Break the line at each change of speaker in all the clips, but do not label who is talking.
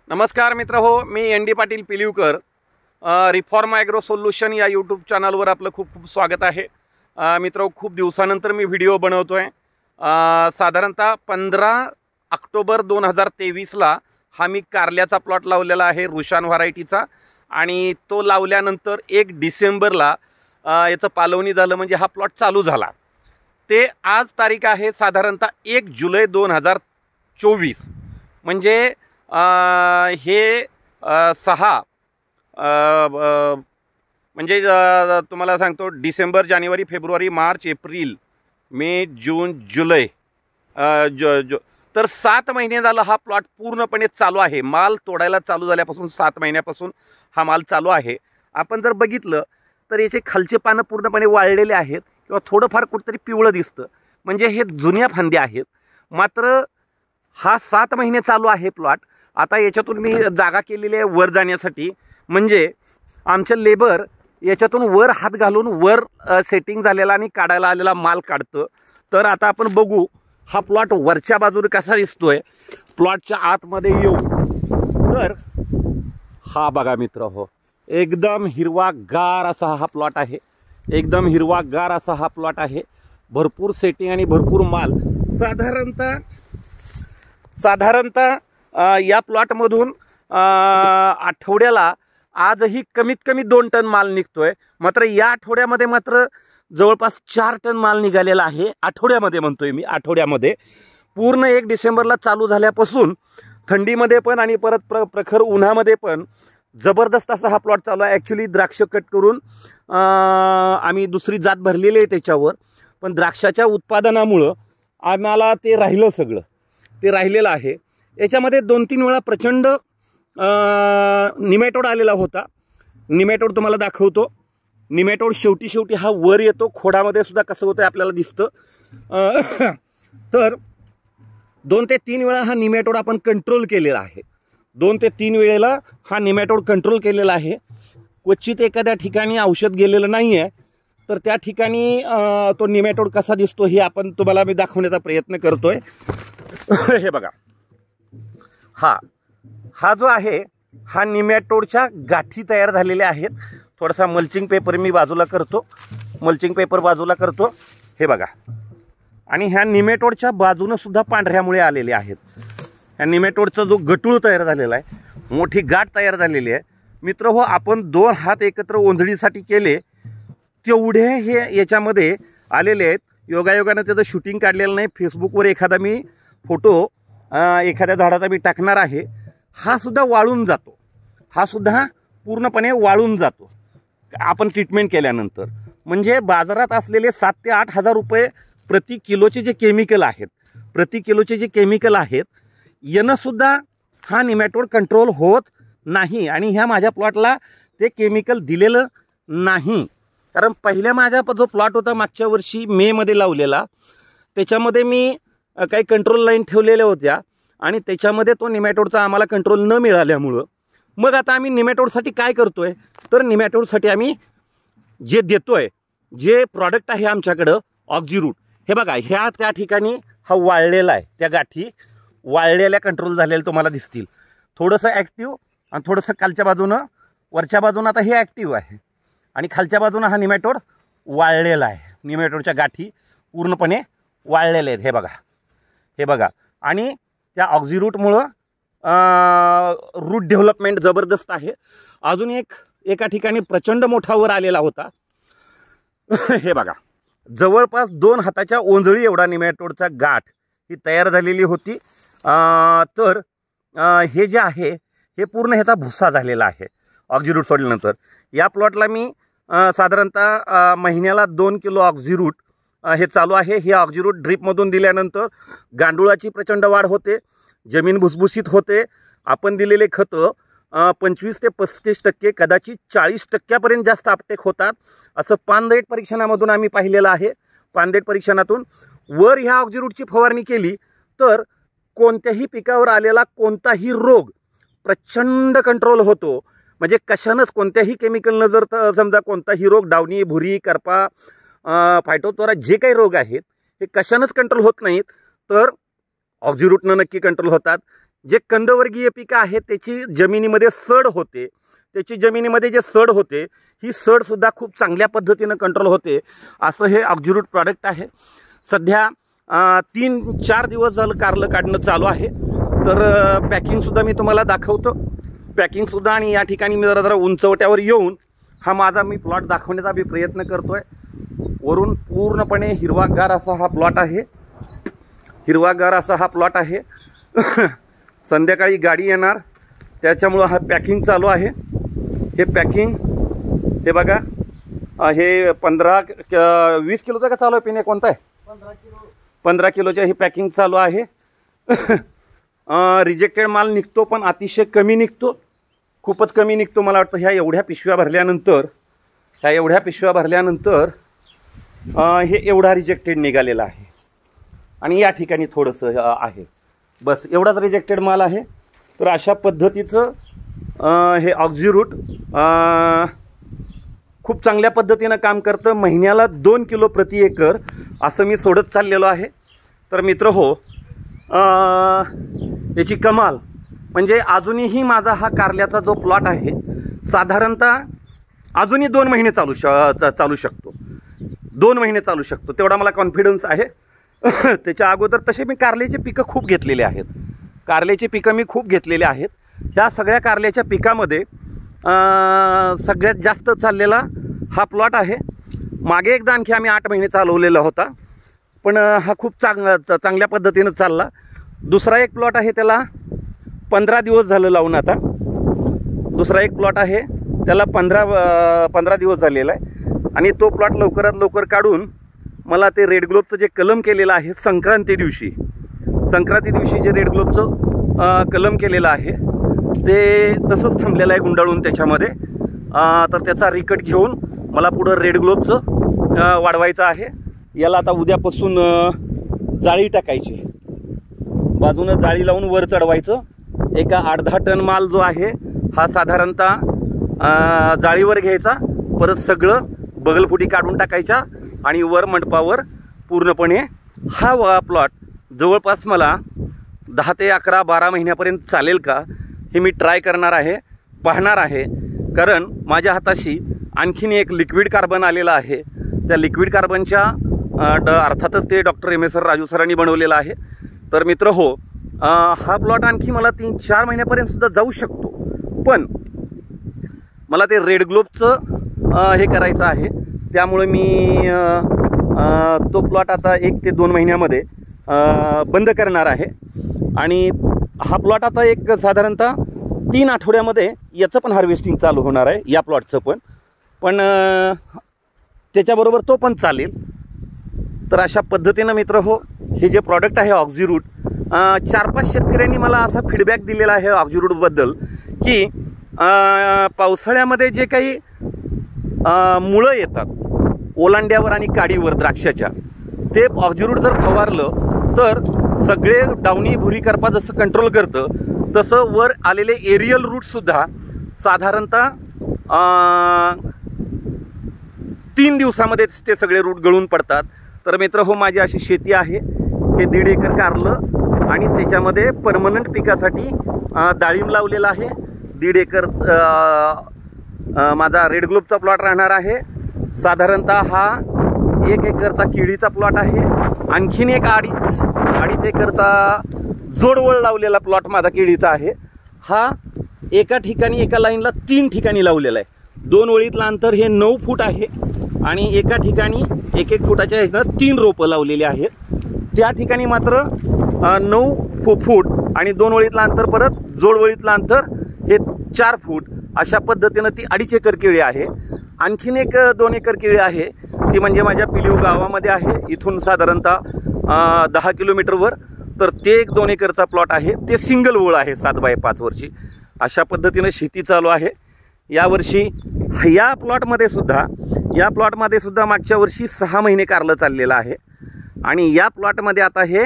नमस्कार मित्र हो, मी N D Patil Pilivkar. Reform agro solution या यूट्यूब चॅनलवर आपलं खूप खूप स्वागत आहे. मित्र, खूप दिवसानंतर मी व्हिडिओ बनवतो आहे. साधारणतः 15 ऑक्टोबर 2023ला हा मी कारल्याचा प्लॉट लावलेला आहे, रुशान व्हरायटीचा. आणि तो लावल्यानंतर 1 डिसेंबरला याचं पालवणी झालं, म्हणजे हा प्लॉट चालू झाला. ते आज तारीख आहे साधारणतः 1 जुलै 2024. म्हणजे हे 6 म्हणजे तुम्हाला सांगतो, डिसेंबर, जानेवारी, फेब्रुवारी, मार्च, एप्रिल, मे, जून, जुलै, तर 7 महिने झालं हा प्लॉट पूर्णपणे चालू आहे. माल तोडायला चालू झाल्यापासून 7 महिन्यापासून हा माल चालू आहे. आपण जर बघितलं तर याचे खालचे पानं पूर्णपणे वाळलेले आहेत किंवा थोडंफार कुठेतरी पिवळं दिसतं, म्हणजे हे जुन्या फांद्या आहेत. मात्र हा 7 महिने चालू आहे प्लॉट. आता याच्यातून मी जागा केलेली आहे वर जाण्यासाठी, म्हणजे आमचे लेबर याच्यातून वर हात घालून वर सेटिंग झालेला आणि काढायला आलेला माल काढतं. तर आता आपण बघू हा प्लॉट वरच्या बाजूने कसा दिसतोय. प्लॉटच्या आतमध्ये येऊ तर हा बघा मित्र हो, एकदम हिरवागार असा हा प्लॉट आहे. एकदम हिरवागार असा हा प्लॉट आहे. भरपूर सेटिंग आणि भरपूर माल. साधारणतः या प्लॉटमधून आठवड्याला आजही कमीत कमी 2 टन माल निघतोय. मात्र या आठवड्यामध्ये मात्र जवळपास 4 टन माल निघालेला आहे. आठवड्यामध्ये म्हणतोय मी, आठवड्यामध्ये. पूर्ण 1 डिसेंबरला चालू झाल्यापासून थंडीमध्ये पण आणि परत प्रखर उन्हामध्ये पण जबरदस्त असा हा प्लॉट चालू आहे. ॲक्च्युली द्राक्ष कट करून आम्ही दुसरी जात भरलेली आहे त्याच्यावर, पण द्राक्षाच्या उत्पादनामुळं आम्हाला ते राहिलं, सगळं ते राहिलेलं आहे. याच्यामध्ये 2-3 वेळा प्रचंड निमॅटोड आलेला होता. निमॅटोड तुम्हाला दाखवतो. निमॅटोड शेवटी हा वर येतो. खोडामध्ये सुद्धा कसं होतं आपल्याला दिसतं. तर 2 ते 3 वेळा हा निमॅटोड आपण कंट्रोल केलेला आहे. 2 ते 3 वेळेला हा निमॅटोड कंट्रोल केलेला आहे. क्वचित एखाद्या ठिकाणी औषध गेलेलं नाही आहे, तर त्या ठिकाणी तो निमॅटोड कसा दिसतो हे आपण तुम्हाला मी दाखवण्याचा प्रयत्न करतोय. हे बघा, हा जो आहे हा निमॅटोडच्या गाठी तयार झालेल्या आहेत. थोडासा मल्चिंग पेपर मी बाजूला करतो. हे बघा, आणि ह्या निमॅटोडच्या बाजूनं सुद्धा पांढऱ्या मुळे आलेले आहेत. ह्या निमॅटोडचा जो गटूळ तयार झालेला आहे, मोठी गाठ तयार झालेली आहे. मित्र हो, आपण 2 हात एकत्र ओंजळीसाठी केले तेवढे हे याच्यामध्ये आलेले आहेत. योगायोगानं त्याचं शूटिंग काढलेलं नाही. फेसबुकवर एखादा मी फोटो एखाद्या झाडाचा मी टाकणार आहे. हा सुद्धा वाळून जातो. हा सुद्धा पूर्णपणे वाळून जातो आपण ट्रीटमेंट केल्यानंतर. म्हणजे बाजारात असलेले 7 ते 8 हजार रुपये प्रति किलोचे जे केमिकल आहेत, यानं सुद्धा हा निमॅटोड कंट्रोल होत नाही. आणि ह्या माझ्या प्लॉटला ते केमिकल दिलेलं नाही. कारण पहिल्या माझा जो प्लॉट होता मागच्या वर्षी मेमध्ये लावलेला, त्याच्यामध्ये मी काही कंट्रोल लाईन ठेवलेल्या होत्या आणि त्याच्यामध्ये तो निमॅटोडचा आम्हाला कंट्रोल न मिळाल्यामुळं मग आता आम्ही निमॅटोडसाठी काय करतोय, तर निमॅटोडसाठी आम्ही जे देतोय, जे प्रॉडक्ट आहे आमच्याकडं, ऑक्झिरूट. हे बघा, त्या ठिकाणी हा वाळलेला आहे. त्या गाठी वाळलेल्या कंट्रोल झालेल्या तुम्हाला दिसतील. थोडंसं ॲक्टिव्ह आणि थोडंसं खालच्या बाजूनं, वरच्या बाजूनं आता हे ॲक्टिव्ह आहे आणि खालच्या बाजूनं हा निमॅटोड वाळलेला आहे. निमॅटोडच्या गाठी पूर्णपणे वाळलेल्या आहेत. हे बघा, आणि त्या ऑक्झिरूटमुळं रूट डेव्हलपमेंट जबरदस्त आहे. अजून एका ठिकाणी प्रचंड मोठा वर आलेला होता. हे बघा, जवळपास 2 हाताच्या ओंजळी एवढा निमॅटोडचा गाठ ही तयार झालेली होती. तर हे जे आहे हे पूर्ण ह्याचा भुस्सा झालेला आहे ऑक्झिरूट सोडल्यानंतर. या प्लॉटला मी साधारणतः महिन्याला 2 किलो ऑक्झिरूट हे चालू आहे. हे ऑक्झिरूट ड्रीपमधून दिल्यानंतर गांडुळाची प्रचंड वाढ होते, जमीन भुसभुशीत होते. आपण दिलेले खतं 25 ते 35%, कदाचित 40% जास्त अपटेक होतात, असं पानदेठ परीक्षणामधून आम्ही पाहिलेलं आहे. पानदेठ परीक्षणातून वर ह्या ऑक्झिरूटची फवारणी केली तर कोणत्याही पिकावर आलेला कोणताही रोग प्रचंड कंट्रोल होतो. म्हणजे कशानंच, कोणत्याही केमिकलनं जर समजा कोणताही रोग, डावणी, भुरी, करपा, फायटोतोरा, जे काही रोग आहेत हे कशानंच कंट्रोल होत नाहीत, तर ऑक्झिरूटनं नक्की कंट्रोल होतात. जे कंदवर्गीय पिकं आहेत त्याची जमिनीमध्ये सड होते, त्याची जमिनीमध्ये जे सड होते ही सड सुद्धा खूप चांगल्या पद्धतीनं कंट्रोल होते, असं हे ऑक्झिरूट प्रॉडक्ट आहे. सध्या 3-4 दिवस झालं कारलं काढणं चालू आहे. तर पॅकिंगसुद्धा मी तुम्हाला दाखवतो, पॅकिंगसुद्धा. आणि या ठिकाणी मी जरा उंचवट्यावर येऊन हा माझा मी प्लॉट दाखवण्याचा मी प्रयत्न करतो आहे. वरून पूर्णपणे हिरवागार असा हा प्लॉट आहे, हिरवागार असा हा प्लॉट आहे. संध्याकाळी गाडी येणार त्याच्यामुळं हा पॅकिंग चालू आहे. हे पॅकिंग हे बघा, हे 15-20 किलोचा का चालू आहे पिणे, कोणता आहे? 15 किलोच्या ही पॅकिंग चालू आहे. रिजेक्टेड माल निघतो पण अतिशय कमी निघतो, खूपच कमी निघतो. मला वाटतं ह्या एवढ्या पिशव्या भरल्यानंतर हे एवढा रिजेक्टेड निघालेला आहे. आणि या ठिकाणी थोडंसं आहे, बस एवढाच रिजेक्टेड माल आहे. तर अशा पद्धतीचं हे ऑक्झिरूट खूप चांगल्या पद्धतीनं काम करतं. महिन्याला 2 किलो प्रति एकर असं मी सोडत चाललेलो आहे. तर मित्र हो, याची कमाल म्हणजे अजूनही माझा हा कारल्याचा जो प्लॉट आहे साधारणतः अजूनही 2 महिने चालू शकतो, 2 महिने चालू शकतो, तेवढा मला कॉन्फिडन्स आहे. त्याच्या अगोदर तसे मी कारल्याचे पिकं खूप घेतलेले आहेत, ह्या सगळ्या कारल्याच्या पिकामध्ये सगळ्यात जास्त चाललेला हा प्लॉट आहे. मागे एकदा आणखी आम्ही 8 महिने चालवलेला होता, पण हा खूप चांगल्या पद्धतीनं चालला. दुसरा एक प्लॉट आहे त्याला 15 दिवस झालं लावून, आता दुसरा एक प्लॉट आहे त्याला 15 दिवस झालेला आहे. आणि तो प्लॉट लवकरात लवकर काढून मला ते रेड ग्लोबचं जे कलम केलेलं आहे संक्रांती दिवशी जे रेड ग्लोबचं कलम केलेलं आहे ते तसंच थांबलेलं आहे गुंडाळून त्याच्यामध्ये. तर त्याचा रिकट घेऊन मला पुढं रेड ग्लोबचं वाढवायचं आहे. याला आता उद्यापासून जाळी टाकायची, बाजूनं जाळी लावून वर चढवायचं. एका 8-10 टन माल जो आहे हा साधारणतः जाळीवर घ्यायचा, परत सगळं बगलफुटी काढून टाकायच्या आणि वर मंडपावर पूर्णपणे हा प्लॉट जवळपास मला 10 ते 11-12 महिन्यापर्यंत चालेल का हे मी ट्राय करणार आहे, पाहणार आहे. कारण माझ्या हाताशी आणखीन एक लिक्विड कार्बन आलेला आहे. त्या लिक्विड कार्बनच्या अर्थातच ते डॉक्टर एम एस राजू सरांनी बनवलेला आहे. तर मित्र हो, हा प्लॉट आणखी मला 3-4 महिन्यापर्यंत सुद्धा जाऊ शकतो, पण मला ते रेड ग्लोबचं हे करायचं आहे. त्यामुळे मी तो प्लॉट आता 1 ते 2 महिन्यामध्ये बंद करणार आहे. आणि हा प्लॉट आता एक साधारणतः 3 आठवड्यामध्ये याचं पण हार्वेस्टिंग चालू होणार आहे, या प्लॉटचं पण त्याच्याबरोबर तो पण चालेल. तर अशा पद्धतीनं मित्र हो, हे जे प्रॉडक्ट आहे ऑक्झिरूट, 4-5 शेतकऱ्यांनी मला असा फीडबॅक दिलेला आहे ऑक्झिरूटबद्दल की पावसाळ्यामध्ये जे काही मुळं येतात ओलांड्यावर आणि काडीवर द्राक्षाच्या, ते ऑक्झिरूट जर फवारलं तर सगळे डावणी भुरी करपा जसं कंट्रोल करतं तसं वर आलेले एरियल रूटसुद्धा साधारणतः 3 दिवसामध्येच ते सगळे रूट गळून पडतात. तर मित्र हो, माझी अशी शेती आहे, हे 1.5 एकर कारलं आणि त्याच्यामध्ये परमनंट पिकासाठी डाळिंब लावलेला आहे. 1.5 एकर माझा रेड ग्लोबचा प्लॉट राहणार आहे. साधारणतः हा 1 एकरचा केळीचा प्लॉट आहे. आणखीन एक 2.5 एकरचा जोडवळ लावलेला प्लॉट माझा केळीचा आहे. हा एका ठिकाणी एका लाईनला 3 ठिकाणी लावलेला आहे. 2 ओळीतलं अंतर हे 9 फूट आहे आणि एका ठिकाणी 1-1 फुटाच्या ह्यानं 3 रोपं लावलेली आहेत. त्या ठिकाणी मात्र 9 फूट आणि 2 ओळीतलं अंतर, परत जोडवळीतलं अंतर हे 4 फूट. अशा पद्धतीनं ती 2.5 एकर केळी आहे. आणखीन एक 2 एकर केळी आहे, ती म्हणजे माझ्या पिलीव गावामध्ये आहे, इथून साधारणतः 10 किलोमीटरवर. तर ते एक 2 एकरचा प्लॉट आहे, ते सिंगल ओळ आहे 7x5 वरची. अशा पद्धतीनं शेती चालू आहे यावर्षी. या प्लॉटमध्ये सुद्धा मागच्या वर्षी 6 महिने कारलं चाललेलं आहे आणि या प्लॉटमध्ये आता हे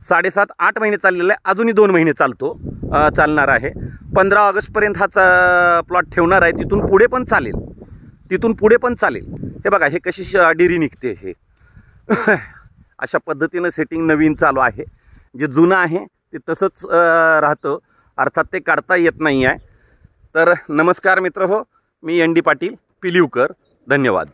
7.5-8 महिने चाललेलं आहे. अजूनही 2 महिने चालणार आहे. 15 ऑगस्टपर्यंत हा प्लॉट ठेवणार आहे. तिथून पुढे पण चालेल. हे बघा, हे कशी डिरी निघते हे. अशा पद्धतीनं सेटिंग नवीन चालू आहे. जे जुनं आहे ते तसंच राहतं, अर्थात ते काढता येत नाही आहे. तर नमस्कार मित्र हो, मी ND पाटील पिलिवकर. धन्यवाद.